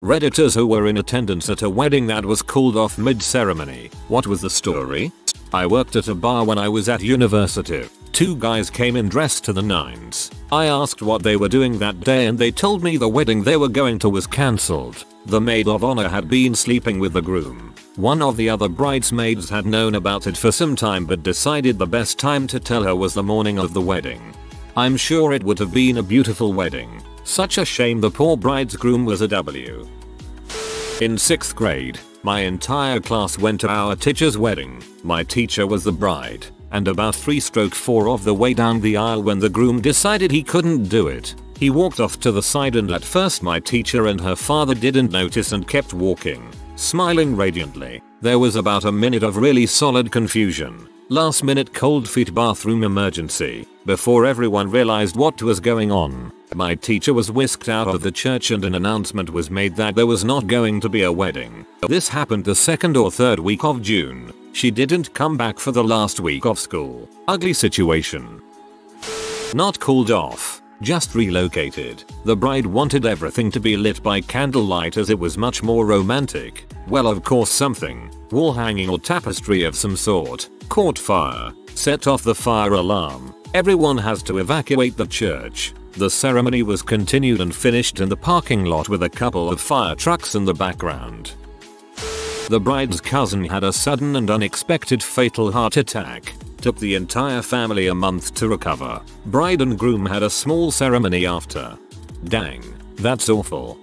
Redditors who were in attendance at a wedding that was called off mid-ceremony. What was the story? I worked at a bar when I was at university. Two guys came in dressed to the nines. I asked what they were doing that day and they told me the wedding they were going to was cancelled. The maid of honor had been sleeping with the groom. One of the other bridesmaids had known about it for some time but decided the best time to tell her was the morning of the wedding. I'm sure it would have been a beautiful wedding. Such a shame the poor bridegroom was a W. In 6th grade, my entire class went to our teacher's wedding. My teacher was the bride, and about 3/4 of the way down the aisle when the groom decided he couldn't do it. He walked off to the side and at first my teacher and her father didn't notice and kept walking, smiling radiantly. There was about a minute of really solid confusion. Last minute cold feet bathroom emergency. Before everyone realized what was going on, my teacher was whisked out of the church and an announcement was made that there was not going to be a wedding. This happened the 2nd or 3rd week of June. She didn't come back for the last week of school. Ugly situation. Not called off, just relocated. The bride wanted everything to be lit by candlelight as it was much more romantic. Well, of course something, wall hanging or tapestry of some sort, caught fire, set off the fire alarm. Everyone has to evacuate the church. The ceremony was continued and finished in the parking lot with a couple of fire trucks in the background. The bride's cousin had a sudden and unexpected fatal heart attack. Took the entire family a month to recover. Bride and groom had a small ceremony after. Dang, that's awful.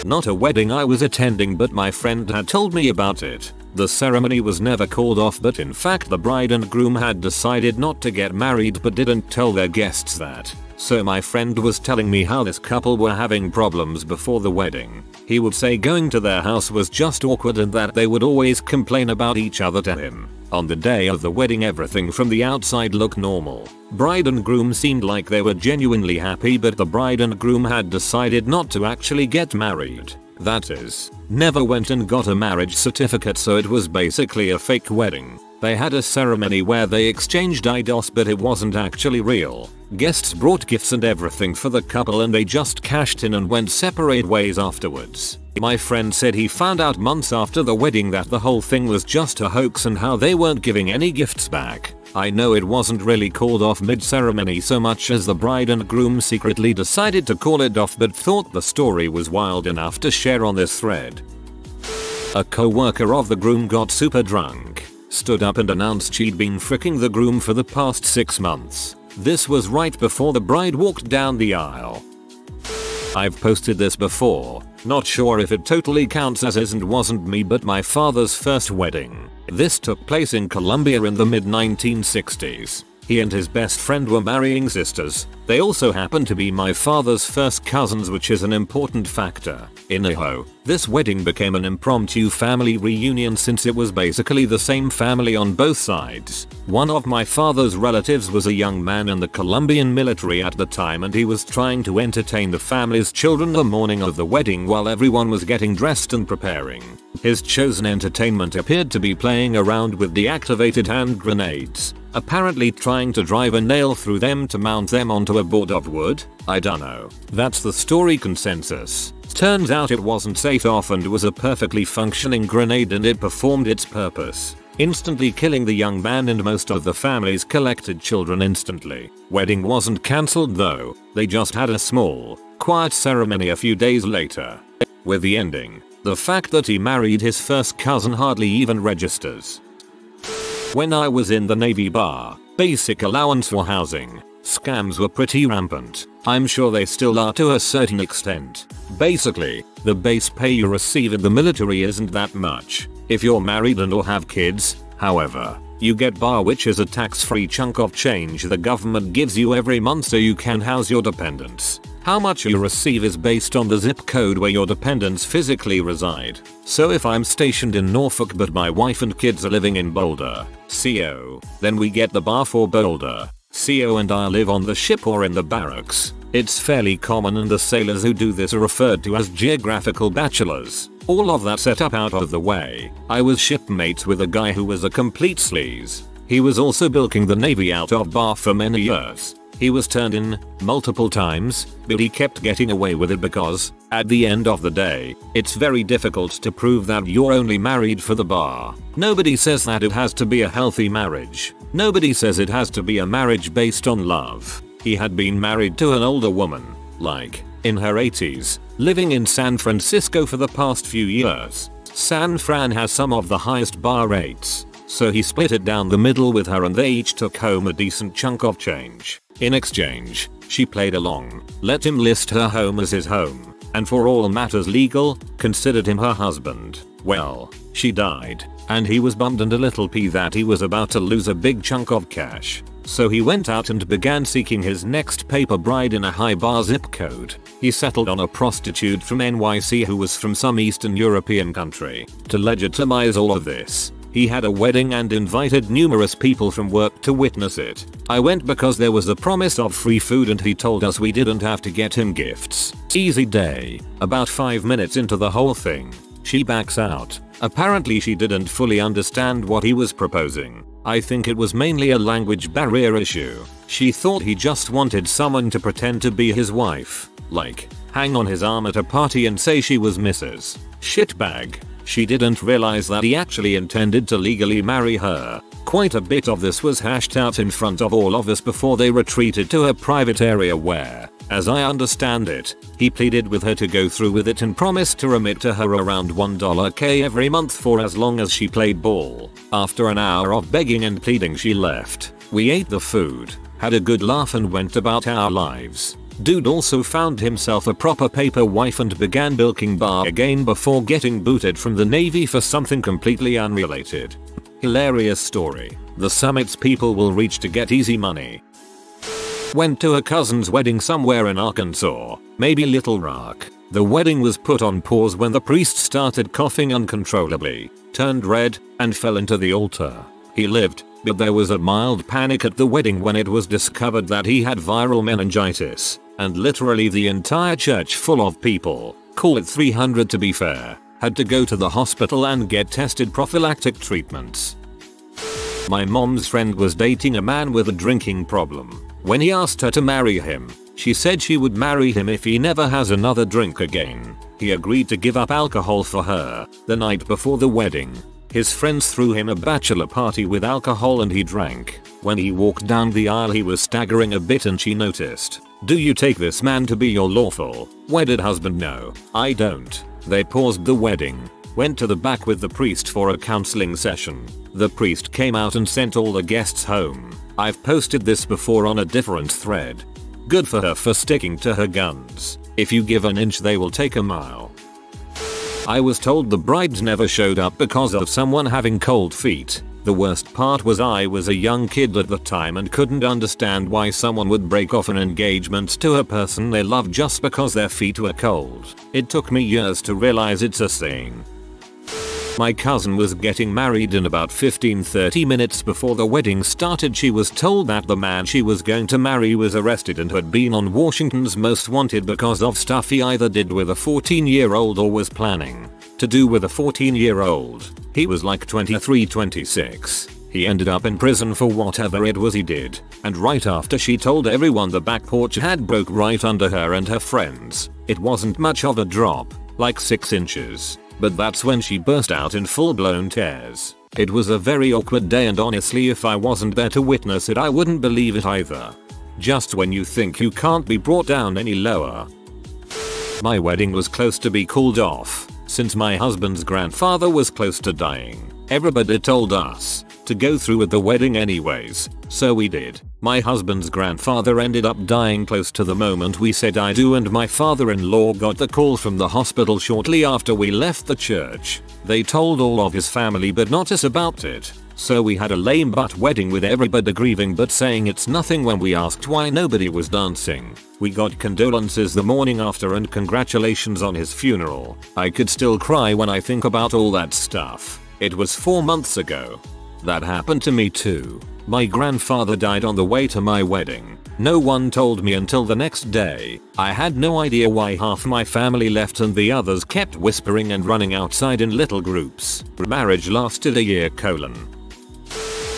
Not a wedding I was attending, but my friend had told me about it. The ceremony was never called off, but in fact the bride and groom had decided not to get married but didn't tell their guests that. So my friend was telling me how this couple were having problems before the wedding. He would say going to their house was just awkward and that they would always complain about each other to him. On the day of the wedding everything from the outside looked normal. Bride and groom seemed like they were genuinely happy, but the bride and groom had decided not to actually get married. That is, never went and got a marriage certificate, so it was basically a fake wedding. They had a ceremony where they exchanged IDOS but it wasn't actually real. Guests brought gifts and everything for the couple and they just cashed in and went separate ways afterwards. My friend said he found out months after the wedding that the whole thing was just a hoax and how they weren't giving any gifts back. I know it wasn't really called off mid-ceremony so much as the bride and groom secretly decided to call it off but thought the story was wild enough to share on this thread. A co-worker of the groom got super drunk, stood up and announced she'd been fricking the groom for the past 6 months. This was right before the bride walked down the aisle. I've posted this before, not sure if it totally counts as is and wasn't me but my father's first wedding. This took place in Colombia in the mid 1960s. He and his best friend were marrying sisters. They also happened to be my father's first cousins, which is an important factor. In Idaho, this wedding became an impromptu family reunion since it was basically the same family on both sides. One of my father's relatives was a young man in the Colombian military at the time and he was trying to entertain the family's children the morning of the wedding while everyone was getting dressed and preparing. His chosen entertainment appeared to be playing around with deactivated hand grenades, apparently trying to drive a nail through them to mount them onto a board of wood. I dunno. That's the story consensus. Turns out it wasn't set off and was a perfectly functioning grenade and it performed its purpose, instantly killing the young man and most of the family's collected children instantly. Wedding wasn't cancelled though, they just had a small, quiet ceremony a few days later. With the ending, the fact that he married his first cousin hardly even registers. When I was in the Navy bar, basic allowance for housing, scams were pretty rampant. I'm sure they still are to a certain extent. Basically, the base pay you receive in the military isn't that much. If you're married and or have kids, however, you get bar, which is a tax-free chunk of change the government gives you every month so you can house your dependents. How much you receive is based on the zip code where your dependents physically reside. So if I'm stationed in Norfolk but my wife and kids are living in Boulder, CO, then we get the bar for Boulder, CO, and I live on the ship or in the barracks. It's fairly common and the sailors who do this are referred to as geographical bachelors. All of that set up out of the way, I was shipmates with a guy who was a complete sleaze. He was also bilking the Navy out of bar for many years. He was turned in multiple times, but he kept getting away with it because, at the end of the day, it's very difficult to prove that you're only married for the bar. Nobody says that it has to be a healthy marriage. Nobody says it has to be a marriage based on love. He had been married to an older woman, like, in her 80s, living in San Francisco for the past few years. San Fran has some of the highest bar rates, so he split it down the middle with her and they each took home a decent chunk of change. In exchange, she played along, let him list her home as his home, and for all matters legal, considered him her husband. Well, she died, and he was bummed and a little peeved that he was about to lose a big chunk of cash. So he went out and began seeking his next paper bride in a high bar zip code. He settled on a prostitute from NYC who was from some Eastern European country. To legitimize all of this, he had a wedding and invited numerous people from work to witness it. I went because there was a promise of free food and he told us we didn't have to get him gifts. Easy day. About 5 minutes into the whole thing, she backs out. Apparently she didn't fully understand what he was proposing. I think it was mainly a language barrier issue. She thought he just wanted someone to pretend to be his wife, like, hang on his arm at a party and say she was Mrs. Shitbag. She didn't realize that he actually intended to legally marry her. Quite a bit of this was hashed out in front of all of us before they retreated to a private area where, as I understand it, he pleaded with her to go through with it and promised to remit to her around $1K every month for as long as she played ball. After an hour of begging and pleading she left. We ate the food, had a good laugh and went about our lives. Dude also found himself a proper paper wife and began bilking bar again before getting booted from the Navy for something completely unrelated. Hilarious story. The summits people will reach to get easy money. Went to a cousin's wedding somewhere in Arkansas, maybe Little Rock. The wedding was put on pause when the priest started coughing uncontrollably, turned red, and fell into the altar. He lived, but there was a mild panic at the wedding when it was discovered that he had viral meningitis, and literally the entire church full of people, call it 300 to be fair, had to go to the hospital and get tested prophylactic treatments. My mom's friend was dating a man with a drinking problem. When he asked her to marry him, she said she would marry him if he never has another drink again. He agreed to give up alcohol for her. The night before the wedding, his friends threw him a bachelor party with alcohol and he drank. When he walked down the aisle he was staggering a bit and she noticed. Do you take this man to be your lawful, wedded husband? No, I don't. They paused the wedding, went to the back with the priest for a counseling session. The priest came out and sent all the guests home. I've posted this before on a different thread. Good for her for sticking to her guns. If you give an inch they will take a mile. I was told the brides never showed up because of someone having cold feet. The worst part was I was a young kid at the time and couldn't understand why someone would break off an engagement to a person they love just because their feet were cold. It took me years to realize it's a thing. My cousin was getting married in about 15-30 minutes before the wedding started. She was told that the man she was going to marry was arrested and had been on Washington's Most Wanted because of stuff he either did with a 14-year-old or was planning to do with a 14-year-old. He was like 23-26. He ended up in prison for whatever it was he did, and right after she told everyone the back porch had broke right under her and her friends. It wasn't much of a drop, like 6 inches. But that's when she burst out in full-blown tears. It was a very awkward day and honestly if I wasn't there to witness it I wouldn't believe it either. Just when you think you can't be brought down any lower. My wedding was close to be called off, since my husband's grandfather was close to dying. Everybody told us to go through with the wedding anyways, so we did. My husband's grandfather ended up dying close to the moment we said I do and my father-in-law got the call from the hospital shortly after we left the church. They told all of his family but not us about it. So we had a lame butt wedding with everybody grieving but saying it's nothing when we asked why nobody was dancing. We got condolences the morning after and congratulations on his funeral. I could still cry when I think about all that stuff. It was 4 months ago. That happened to me too. My grandfather died on the way to my wedding. No one told me until the next day. I had no idea why half my family left and the others kept whispering and running outside in little groups. Marriage lasted a year.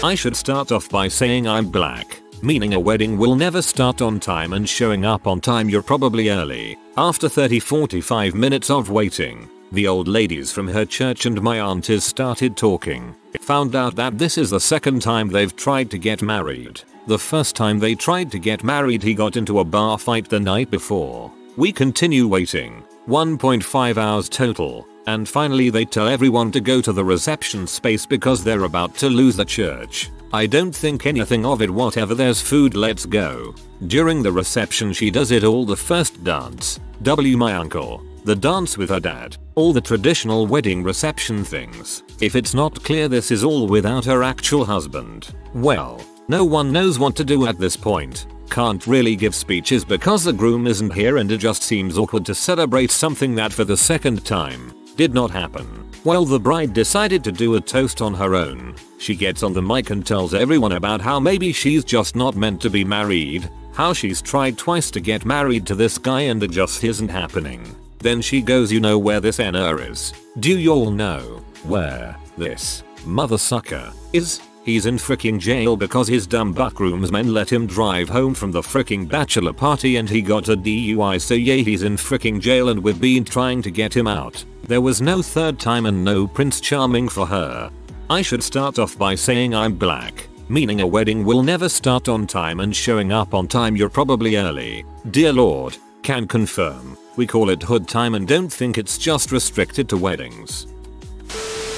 I should start off by saying I'm black. meaning a wedding will never start on time and showing up on time you're probably early. After 30-45 minutes of waiting, the old ladies from her church and my aunties started talking. Found out that this is the second time they've tried to get married. The first time they tried to get married he got into a bar fight the night before. We continue waiting, 1.5 hours total, and finally they tell everyone to go to the reception space because they're about to lose the church. I don't think anything of it, whatever, there's food, let's go. During the reception she does it all, the first dance, my uncle, the dance with her dad, all the traditional wedding reception things. If it's not clear, this is all without her actual husband. Well, no one knows what to do at this point. Can't really give speeches because the groom isn't here and it just seems awkward to celebrate something that for the second time did not happen. Well, the bride decided to do a toast on her own. She gets on the mic and tells everyone about how maybe she's just not meant to be married, how she's tried twice to get married to this guy and it just isn't happening. Then she goes, you know where this NR is? Do you all know where this mother sucker is? He's in freaking jail because his dumb buckgroomsmen let him drive home from the freaking bachelor party and he got a DUI, so yeah, he's in freaking jail and we've been trying to get him out. There was no third time and no Prince Charming for her. I should start off by saying I'm black, meaning a wedding will never start on time and showing up on time you're probably early. Dear Lord, can confirm. We call it hood time and don't think it's just restricted to weddings.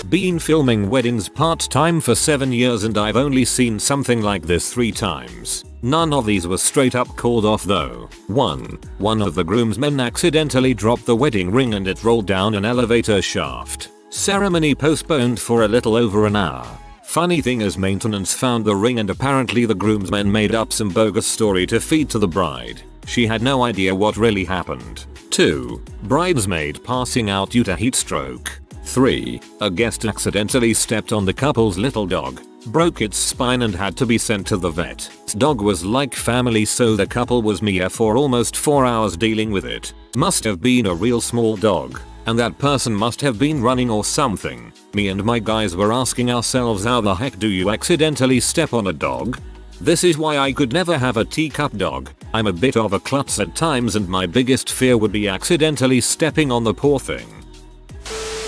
Been filming weddings part-time for 7 years and I've only seen something like this 3 times. None of these were straight up called off though. One of the groomsmen accidentally dropped the wedding ring and it rolled down an elevator shaft. Ceremony postponed for a little over an hour. Funny thing is, maintenance found the ring and apparently the groomsmen made up some bogus story to feed to the bride. She had no idea what really happened. 2. Bridesmaid passing out due to heat stroke. 3. A guest accidentally stepped on the couple's little dog, broke its spine and had to be sent to the vet. Its dog was like family, so the couple was Mia for almost 4 hours dealing with it. Must have been a real small dog, and that person must have been running or something. Me and my guys were asking ourselves, how the heck do you accidentally step on a dog? This is why I could never have a teacup dog. I'm a bit of a klutz at times and my biggest fear would be accidentally stepping on the poor thing.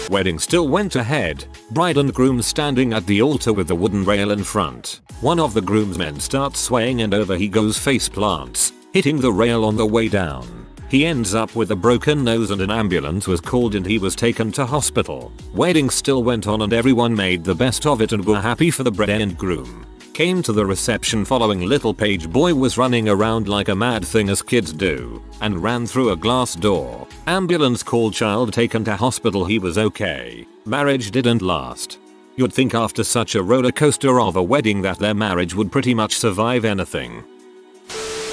Wedding still went ahead, bride and groom standing at the altar with the wooden rail in front. One of the groomsmen starts swaying and over he goes, face plants, hitting the rail on the way down. He ends up with a broken nose and an ambulance was called and he was taken to hospital. Wedding still went on and everyone made the best of it and were happy for the bride and groom. Came to the reception following, little page boy was running around like a mad thing as kids do, and ran through a glass door. Ambulance called, child taken to hospital, he was okay. Marriage didn't last. You'd think after such a roller coaster of a wedding that their marriage would pretty much survive anything.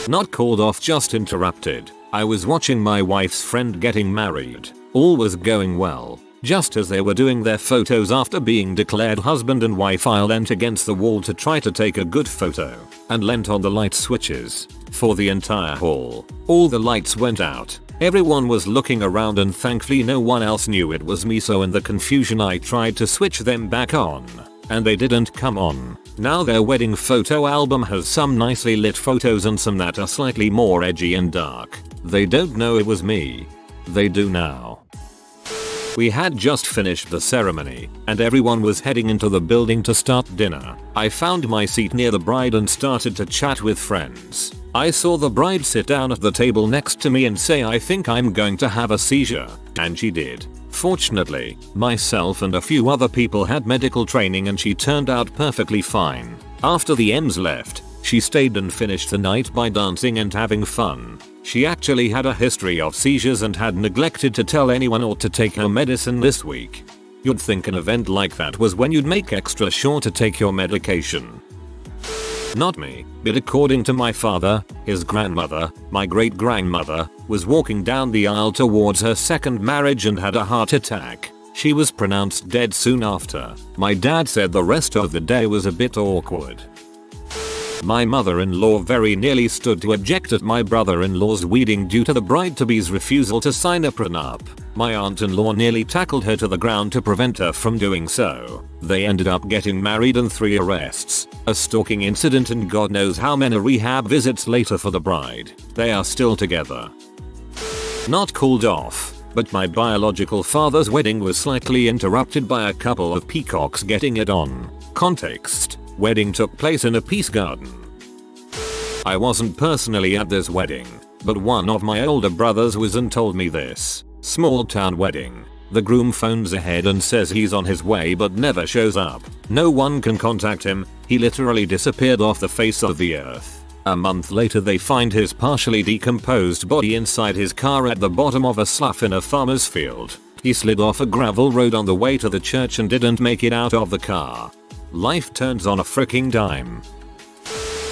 Not called off, just interrupted. I was watching my wife's friend getting married. All was going well. Just as they were doing their photos after being declared husband and wife, I leant against the wall to try to take a good photo, and leant on the light switches for the entire hall. All the lights went out. Everyone was looking around and thankfully no one else knew it was me, so in the confusion I tried to switch them back on, and they didn't come on. Now their wedding photo album has some nicely lit photos and some that are slightly more edgy and dark. They don't know it was me. They do now. We had just finished the ceremony, and everyone was heading into the building to start dinner. I found my seat near the bride and started to chat with friends. I saw the bride sit down at the table next to me and say, I think I'm going to have a seizure, and she did. Fortunately, myself and a few other people had medical training and she turned out perfectly fine. After the M's left, she stayed and finished the night by dancing and having fun. She actually had a history of seizures and had neglected to tell anyone or to take her medicine this week. You'd think an event like that was when you'd make extra sure to take your medication. Not me, but according to my father, his grandmother, my great-grandmother, was walking down the aisle towards her second marriage and had a heart attack. She was pronounced dead soon after. My dad said the rest of the day was a bit awkward. My mother-in-law very nearly stood to object at my brother-in-law's wedding due to the bride-to-be's refusal to sign a prenup. My aunt-in-law nearly tackled her to the ground to prevent her from doing so. They ended up getting married and 3 arrests, a stalking incident, and God knows how many rehab visits later for the bride. They are still together. Not called off, but my biological father's wedding was slightly interrupted by a couple of peacocks getting it on. Context: wedding took place in a peace garden. I wasn't personally at this wedding, but one of my older brothers was and told me this. Small town wedding. The groom phones ahead and says he's on his way but never shows up. No one can contact him. He literally disappeared off the face of the earth. A month later they find his partially decomposed body inside his car at the bottom of a slough in a farmer's field. He slid off a gravel road on the way to the church and didn't make it out of the car. Life turns on a freaking dime.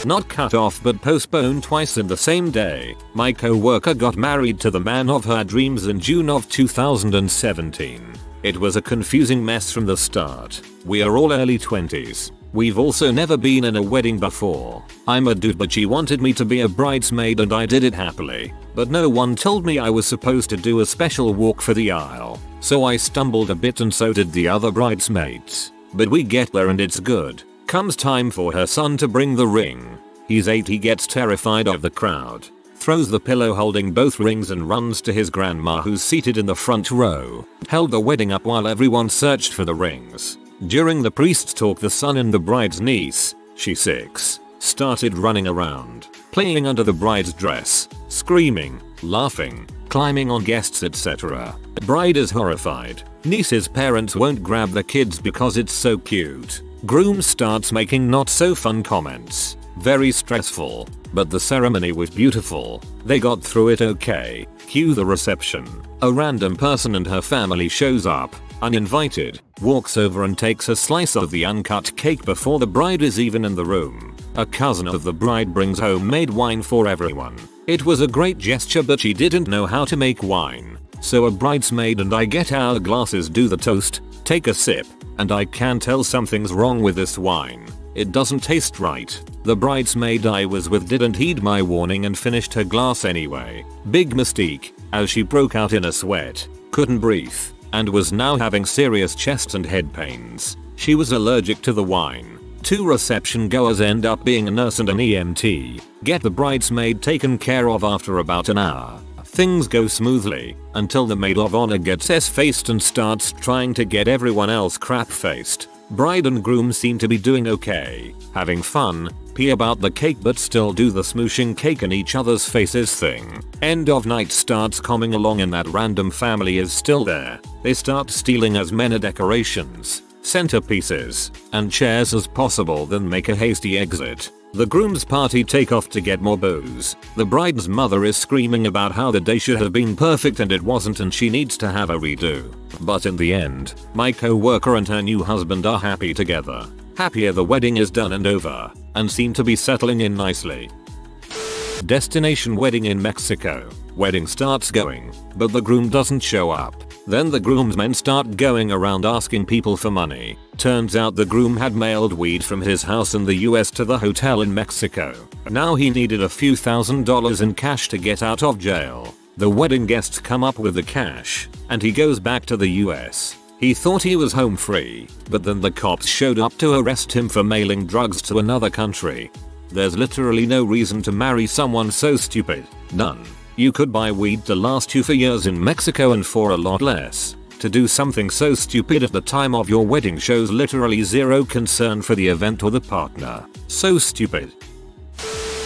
Not cut off but postponed twice in the same day. My co-worker got married to the man of her dreams in June of 2017. It was a confusing mess from the start. We are all early 20s. We've also never been in a wedding before. I'm a dude but she wanted me to be a bridesmaid and I did it happily. But no one told me I was supposed to do a special walk for the aisle. So I stumbled a bit and so did the other bridesmaids. But we get there and it's good. Comes time for her son to bring the ring. He's 8, he gets terrified of the crowd. Throws the pillow holding both rings and runs to his grandma who's seated in the front row. Held the wedding up while everyone searched for the rings. During the priest's talk the son and the bride's niece, she's 6, started running around, playing under the bride's dress, screaming, laughing, climbing on guests etc. Bride is horrified. Niece's parents won't grab the kids because it's so cute. Groom starts making not so fun comments. Very stressful, but the ceremony was beautiful. They got through it okay. Cue the reception. A random person and her family shows up, uninvited, walks over and takes a slice of the uncut cake before the bride is even in the room. A cousin of the bride brings homemade wine for everyone. It was a great gesture but she didn't know how to make wine. So a bridesmaid and I get our glasses, do the toast, take a sip, and I can tell something's wrong with this wine. It doesn't taste right. The bridesmaid I was with didn't heed my warning and finished her glass anyway. Big mistake, as she broke out in a sweat, couldn't breathe, and was now having serious chest and head pains. She was allergic to the wine. 2 reception goers end up being a nurse and an EMT. Get the bridesmaid taken care of after about an hour. Things go smoothly until the maid of honor gets S-faced and starts trying to get everyone else crap-faced. Bride and groom seem to be doing okay, having fun, pee about the cake but still do the smooshing cake in each other's faces thing. End of night starts coming along and that random family is still there. They start stealing as many decorations, centerpieces, and chairs as possible, then make a hasty exit. The groom's party take off to get more booze. The bride's mother is screaming about how the day should have been perfect and it wasn't and she needs to have a redo. But in the end, my co-worker and her new husband are happy together. Happier the wedding is done and over, and seem to be settling in nicely. Destination wedding in Mexico. Wedding starts going, but the groom doesn't show up. Then the groomsmen start going around asking people for money. Turns out the groom had mailed weed from his house in the US to the hotel in Mexico. Now he needed a few $1,000s in cash to get out of jail. The wedding guests come up with the cash, and he goes back to the US. He thought he was home free, but then the cops showed up to arrest him for mailing drugs to another country. There's literally no reason to marry someone so stupid. None. You could buy weed to last you for years in Mexico and for a lot less. To do something so stupid at the time of your wedding shows literally zero concern for the event or the partner. So stupid.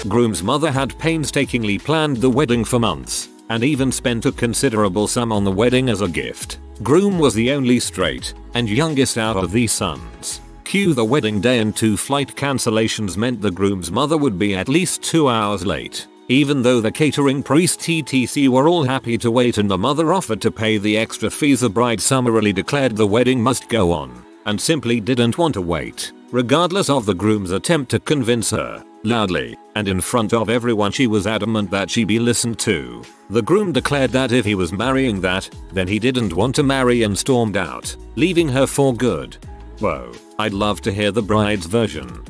Groom's mother had painstakingly planned the wedding for months, and even spent a considerable sum on the wedding as a gift. Groom was the only straight and youngest out of these sons. Cue the wedding day and 2 flight cancellations meant the groom's mother would be at least 2 hours late. Even though the catering, priest etc were all happy to wait and the mother offered to pay the extra fees, the bride summarily declared the wedding must go on, and simply didn't want to wait. Regardless of the groom's attempt to convince her, loudly, and in front of everyone she was adamant that she be listened to. The groom declared that if he was marrying that, then he didn't want to marry and stormed out, leaving her for good. Whoa, I'd love to hear the bride's version.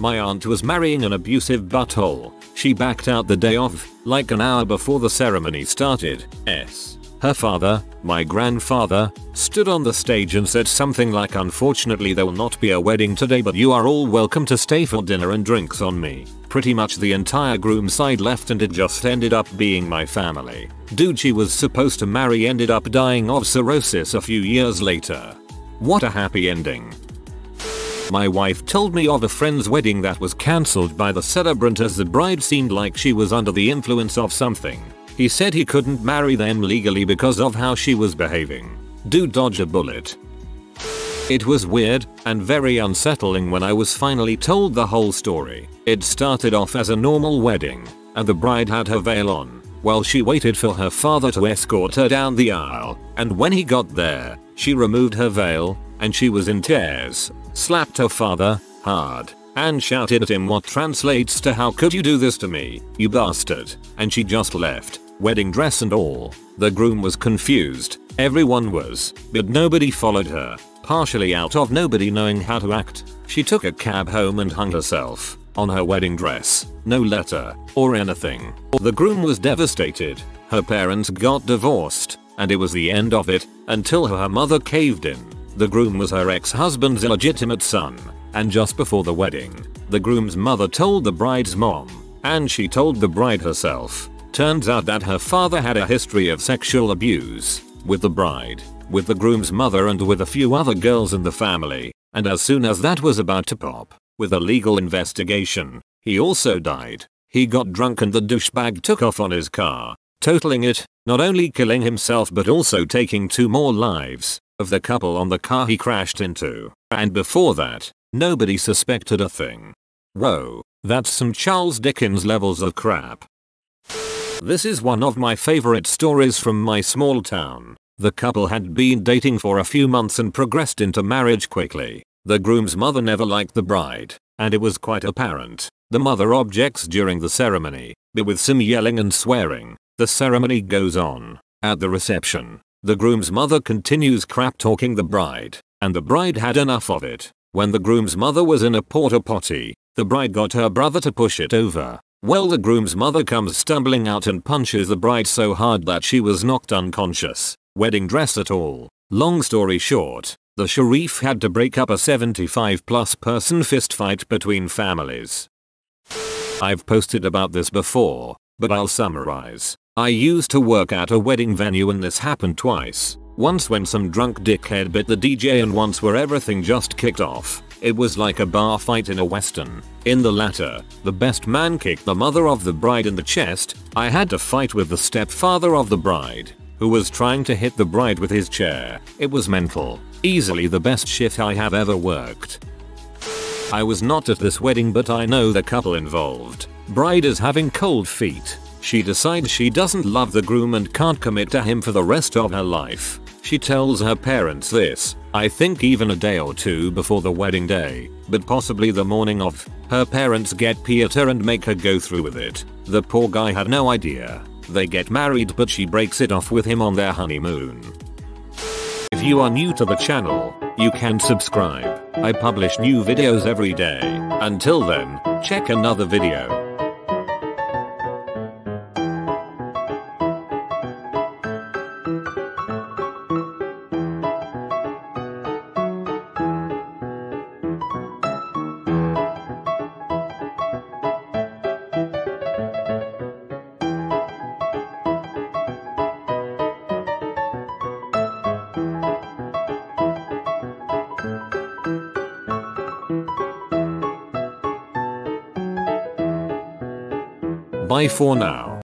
My aunt was marrying an abusive butthole. She backed out the day of, like an hour before the ceremony started. Her father, my grandfather, stood on the stage and said something like, "Unfortunately there will not be a wedding today, but you are all welcome to stay for dinner and drinks on me." Pretty much the entire groom side left and it just ended up being my family. Dude she was supposed to marry ended up dying of cirrhosis a few years later. What a happy ending. My wife told me of a friend's wedding that was cancelled by the celebrant as the bride seemed like she was under the influence of something. He said he couldn't marry them legally because of how she was behaving. Dude dodged a bullet. It was weird and very unsettling when I was finally told the whole story. It started off as a normal wedding, and the bride had her veil on, while she waited for her father to escort her down the aisle, and when he got there, she removed her veil, and she was in tears, slapped her father hard, and shouted at him what translates to, "How could you do this to me, you bastard?" And she just left, wedding dress and all. The groom was confused, everyone was, but nobody followed her, partially out of nobody knowing how to act. She took a cab home and hung herself, on her wedding dress, no letter, or anything. The groom was devastated, her parents got divorced, and it was the end of it, until her mother caved in. The groom was her ex-husband's illegitimate son, and just before the wedding, the groom's mother told the bride's mom, and she told the bride herself. Turns out that her father had a history of sexual abuse, with the bride, with the groom's mother and with a few other girls in the family, and as soon as that was about to pop, with a legal investigation, he also died. He got drunk and the douchebag took off on his car, totaling it, not only killing himself but also taking 2 more lives of the couple on the car he crashed into. And before that, nobody suspected a thing. Whoa, that's some Charles Dickens levels of crap. This is one of my favorite stories from my small town. The couple had been dating for a few months and progressed into marriage quickly. The groom's mother never liked the bride, and it was quite apparent. The mother objects during the ceremony, but with some yelling and swearing. The ceremony goes on. At the reception, the groom's mother continues crap talking the bride, and the bride had enough of it. When the groom's mother was in a porta potty, the bride got her brother to push it over. Well, the groom's mother comes stumbling out and punches the bride so hard that she was knocked unconscious. Wedding dress at all. Long story short, the Sharif had to break up a 75+ person fistfight between families. I've posted about this before, but I'll summarize. I used to work at a wedding venue and this happened twice. Once when some drunk dickhead bit the DJ and once where everything just kicked off. It was like a bar fight in a western. In the latter, the best man kicked the mother of the bride in the chest. I had to fight with the stepfather of the bride, who was trying to hit the bride with his chair. It was mental. Easily the best shift I have ever worked. I was not at this wedding but I know the couple involved. Bride is having cold feet. She decides she doesn't love the groom and can't commit to him for the rest of her life. She tells her parents this, I think even a day or 2 before the wedding day, but possibly the morning of. Her parents get Peter and make her go through with it. The poor guy had no idea. They get married but she breaks it off with him on their honeymoon. If you are new to the channel, you can subscribe. I publish new videos every day. Until then, check another video. Bye for now.